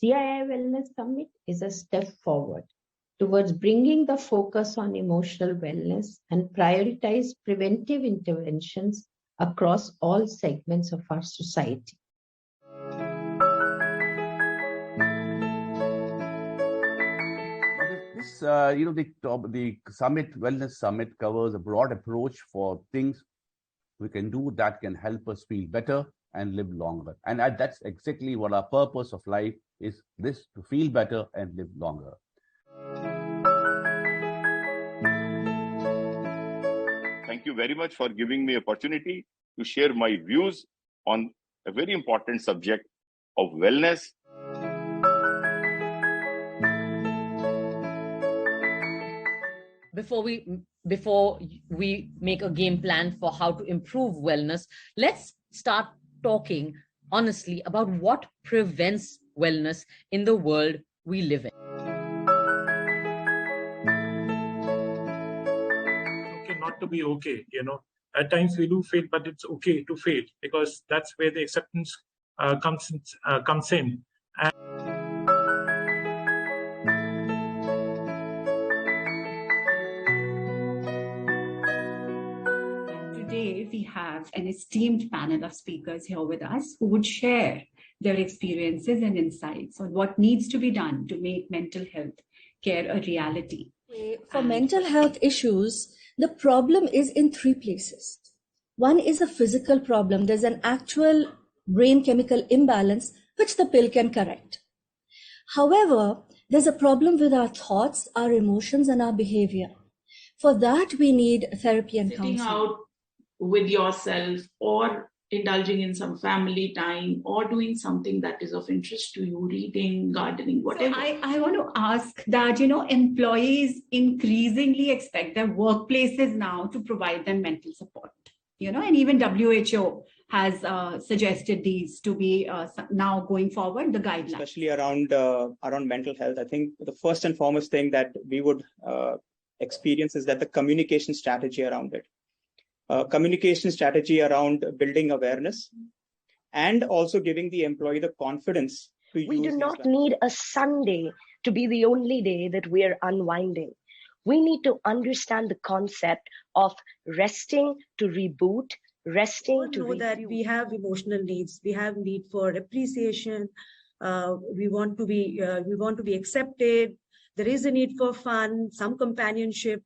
CII Wellness Summit is a step forward towards bringing the focus on emotional wellness and prioritize preventive interventions across all segments of our society. The summit, Wellness Summit, covers a broad approach for things we can do that can help us feel better and live longer. And that's exactly what our purpose of life is, this, to feel better and live longer. Thank you very much for giving me opportunity to share my views on a very important subject of wellness. Before we make a game plan for how to improve wellness, let's start talking honestly about what prevents wellness in the world we live in. Okay, not to be okay, At times we do fail, but it's okay to fail, because that's where the acceptance comes in. And today we have an esteemed panel of speakers here with us who would share their experiences and insights on what needs to be done to make mental health care a reality. For mental health issues, the problem is in three places. One is a physical problem. There's an actual brain chemical imbalance, which the pill can correct. However, there's a problem with our thoughts, our emotions, and our behavior. For that, we need therapy and counseling. Sitting out with yourself, or indulging in some family time, or doing something that is of interest to you, reading, gardening, whatever. So I want to ask that, employees increasingly expect their workplaces now to provide them mental support, and even WHO has suggested these to be now going forward, the guidelines. Especially around mental health, I think the first and foremost thing that we would experience is that the communication strategy around it. Communication strategy around building awareness and also giving the employee the confidence to use. We do not need a Sunday to be the only day that we are unwinding. We need to understand the concept of resting to reboot, resting to know that we have emotional needs. We have need for appreciation. We want to be accepted. There is a need for fun, some companionship.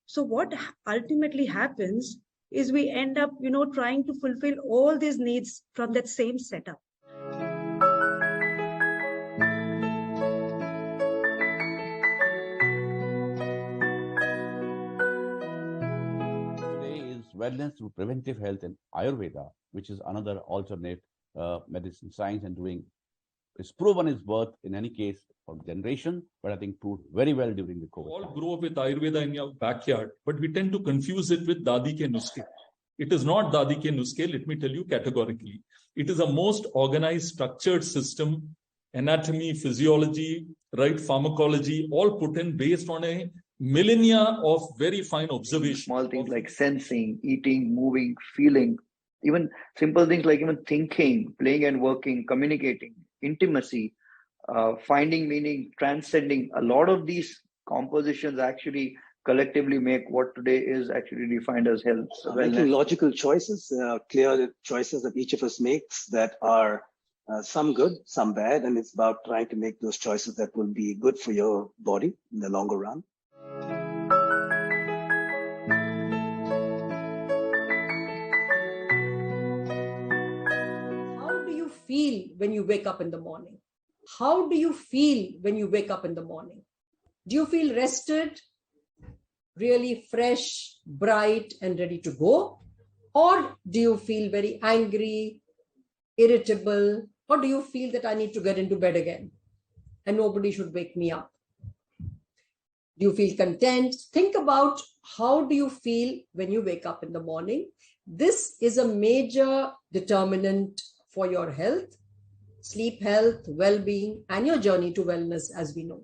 So what ultimately happens is we end up, trying to fulfill all these needs from that same setup. Today is wellness through preventive health and Ayurveda, which is another alternate medicine science, and it's proven its worth in any case for generation, but I think proved very well during the COVID. All grow up with Ayurveda in your backyard, but we tend to confuse it with Dadi ke nuske. It is not Dadi ke nuske, let me tell you categorically. It is a most organized, structured system, anatomy, physiology, right, pharmacology, all put in based on a millennia of very fine observation. Small things like sensing, eating, moving, feeling, even simple things like even thinking, playing and working, communicating, intimacy, finding meaning, transcending. A lot of these compositions actually collectively make what today is actually defined as health. Making logical choices, clear choices that each of us makes that are some good, some bad, and it's about trying to make those choices that will be good for your body in the longer run. How do you feel when you wake up in the morning? How do you feel when you wake up in the morning? Do you feel rested, really fresh, bright, and ready to go? Or do you feel very angry, irritable? Or do you feel that I need to get into bed again and nobody should wake me up? Do you feel content? Think about how do you feel when you wake up in the morning. This is a major determinant for your health, sleep health, well-being, and your journey to wellness, as we know.